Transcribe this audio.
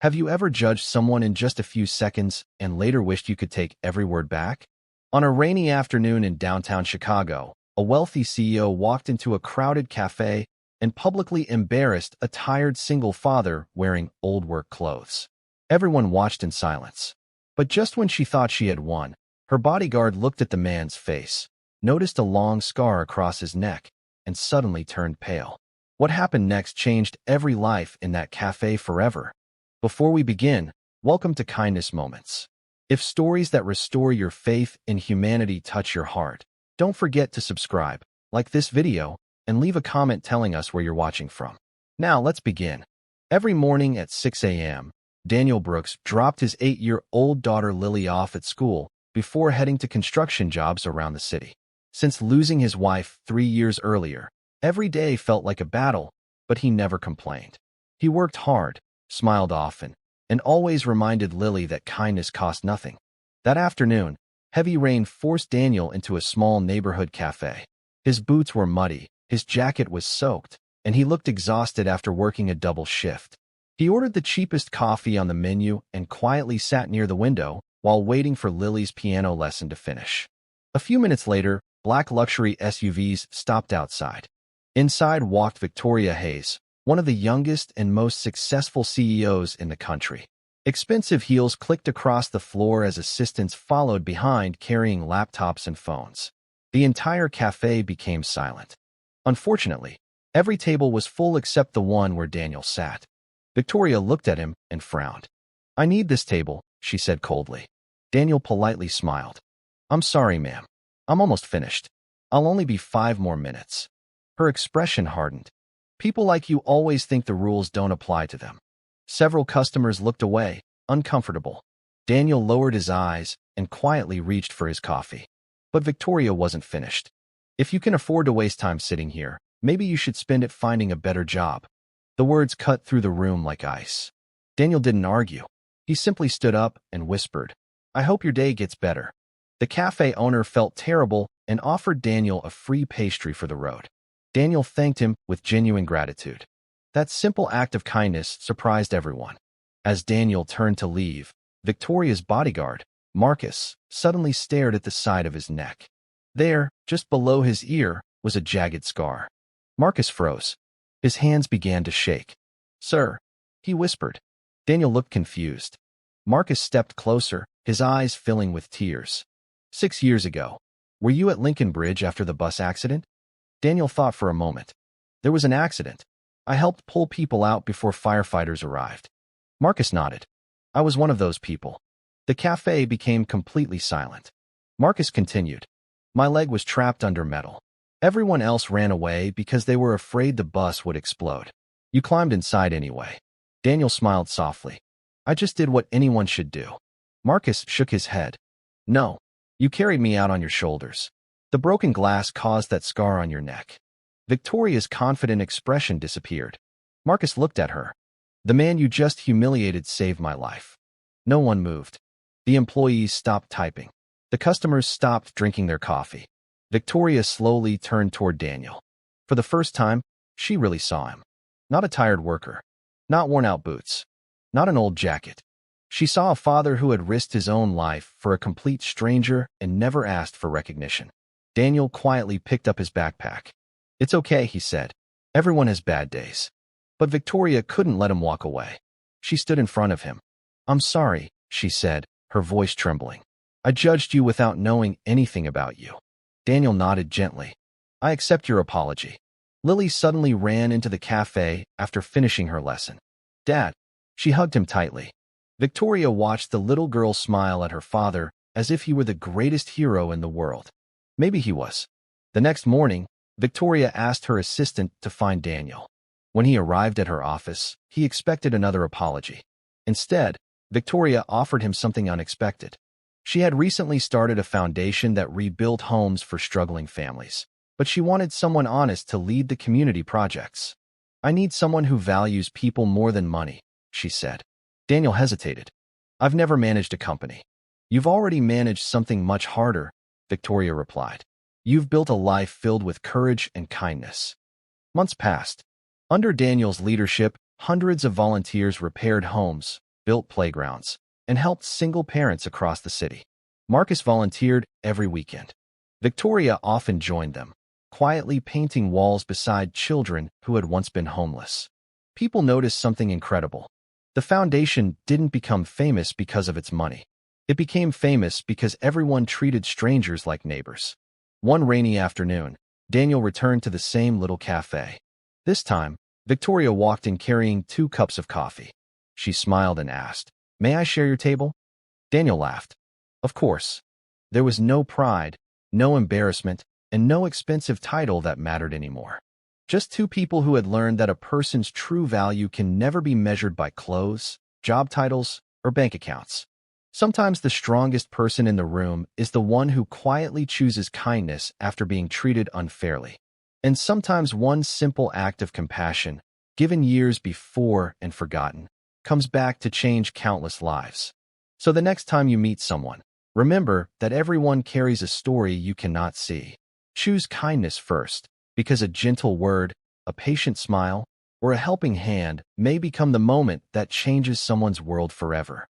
Have you ever judged someone in just a few seconds and later wished you could take every word back? On a rainy afternoon in downtown Chicago, a wealthy CEO walked into a crowded cafe and publicly embarrassed a tired single father wearing old work clothes. Everyone watched in silence. But just when she thought she had won, her bodyguard looked at the man's face, noticed a long scar across his neck, and suddenly turned pale. What happened next changed every life in that cafe forever. Before we begin, welcome to Kindness Moments. If stories that restore your faith in humanity touch your heart, don't forget to subscribe, like this video, and leave a comment telling us where you're watching from. Now let's begin. Every morning at 6 a.m., Daniel Brooks dropped his 8-year-old daughter Lily off at school before heading to construction jobs around the city. Since losing his wife 3 years earlier, every day felt like a battle, but he never complained. He worked hard, smiled often, and always reminded Lily that kindness cost nothing. That afternoon, heavy rain forced Daniel into a small neighborhood cafe. His boots were muddy, his jacket was soaked, and he looked exhausted after working a double shift. He ordered the cheapest coffee on the menu and quietly sat near the window while waiting for Lily's piano lesson to finish. A few minutes later, black luxury SUVs stopped outside. Inside walked Victoria Hayes, one of the youngest and most successful CEOs in the country. Expensive heels clicked across the floor as assistants followed behind carrying laptops and phones. The entire cafe became silent. Unfortunately, every table was full except the one where Daniel sat. Victoria looked at him and frowned. "I need this table," she said coldly. Daniel politely smiled. "I'm sorry, ma'am. I'm almost finished. I'll only be 5 more minutes." Her expression hardened. People like you always think the rules don't apply to them. Several customers looked away, uncomfortable. Daniel lowered his eyes and quietly reached for his coffee. But Victoria wasn't finished. "If you can afford to waste time sitting here, maybe you should spend it finding a better job." The words cut through the room like ice. Daniel didn't argue. He simply stood up and whispered, "I hope your day gets better." The cafe owner felt terrible and offered Daniel a free pastry for the road. Daniel thanked him with genuine gratitude. That simple act of kindness surprised everyone. As Daniel turned to leave, Victoria's bodyguard, Marcus, suddenly stared at the side of his neck. There, just below his ear, was a jagged scar. Marcus froze. His hands began to shake. "Sir," he whispered. Daniel looked confused. Marcus stepped closer, his eyes filling with tears. "6 years ago, were you at Lincoln Bridge after the bus accident?" Daniel thought for a moment. "There was an accident. I helped pull people out before firefighters arrived." Marcus nodded. "I was one of those people." The cafe became completely silent. Marcus continued. "My leg was trapped under metal. Everyone else ran away because they were afraid the bus would explode. You climbed inside anyway." Daniel smiled softly. "I just did what anyone should do." Marcus shook his head. "No, you carried me out on your shoulders. The broken glass caused that scar on your neck." Victoria's confident expression disappeared. Marcus looked at her. "The man you just humiliated saved my life." No one moved. The employees stopped typing. The customers stopped drinking their coffee. Victoria slowly turned toward Daniel. For the first time, she really saw him. Not a tired worker. Not worn-out boots. Not an old jacket. She saw a father who had risked his own life for a complete stranger and never asked for recognition. Daniel quietly picked up his backpack. "It's okay," he said. "Everyone has bad days." But Victoria couldn't let him walk away. She stood in front of him. "I'm sorry," she said, her voice trembling. "I judged you without knowing anything about you." Daniel nodded gently. "I accept your apology." Lily suddenly ran into the cafe after finishing her lesson. "Dad." She hugged him tightly. Victoria watched the little girl smile at her father as if he were the greatest hero in the world. Maybe he was. The next morning, Victoria asked her assistant to find Daniel. When he arrived at her office, he expected another apology. Instead, Victoria offered him something unexpected. She had recently started a foundation that rebuilt homes for struggling families, but she wanted someone honest to lead the community projects. "I need someone who values people more than money," she said. Daniel hesitated. "I've never managed a company." "You've already managed something much harder," Victoria replied. "You've built a life filled with courage and kindness." Months passed. Under Daniel's leadership, hundreds of volunteers repaired homes, built playgrounds, and helped single parents across the city. Marcus volunteered every weekend. Victoria often joined them, quietly painting walls beside children who had once been homeless. People noticed something incredible. The foundation didn't become famous because of its money. It became famous because everyone treated strangers like neighbors. One rainy afternoon, Daniel returned to the same little cafe. This time, Victoria walked in carrying 2 cups of coffee. She smiled and asked, "May I share your table?" Daniel laughed. Of course. There was no pride, no embarrassment, and no expensive title that mattered anymore. Just 2 people who had learned that a person's true value can never be measured by clothes, job titles, or bank accounts. Sometimes the strongest person in the room is the one who quietly chooses kindness after being treated unfairly. And sometimes one simple act of compassion, given years before and forgotten, comes back to change countless lives. So the next time you meet someone, remember that everyone carries a story you cannot see. Choose kindness first, because a gentle word, a patient smile, or a helping hand may become the moment that changes someone's world forever.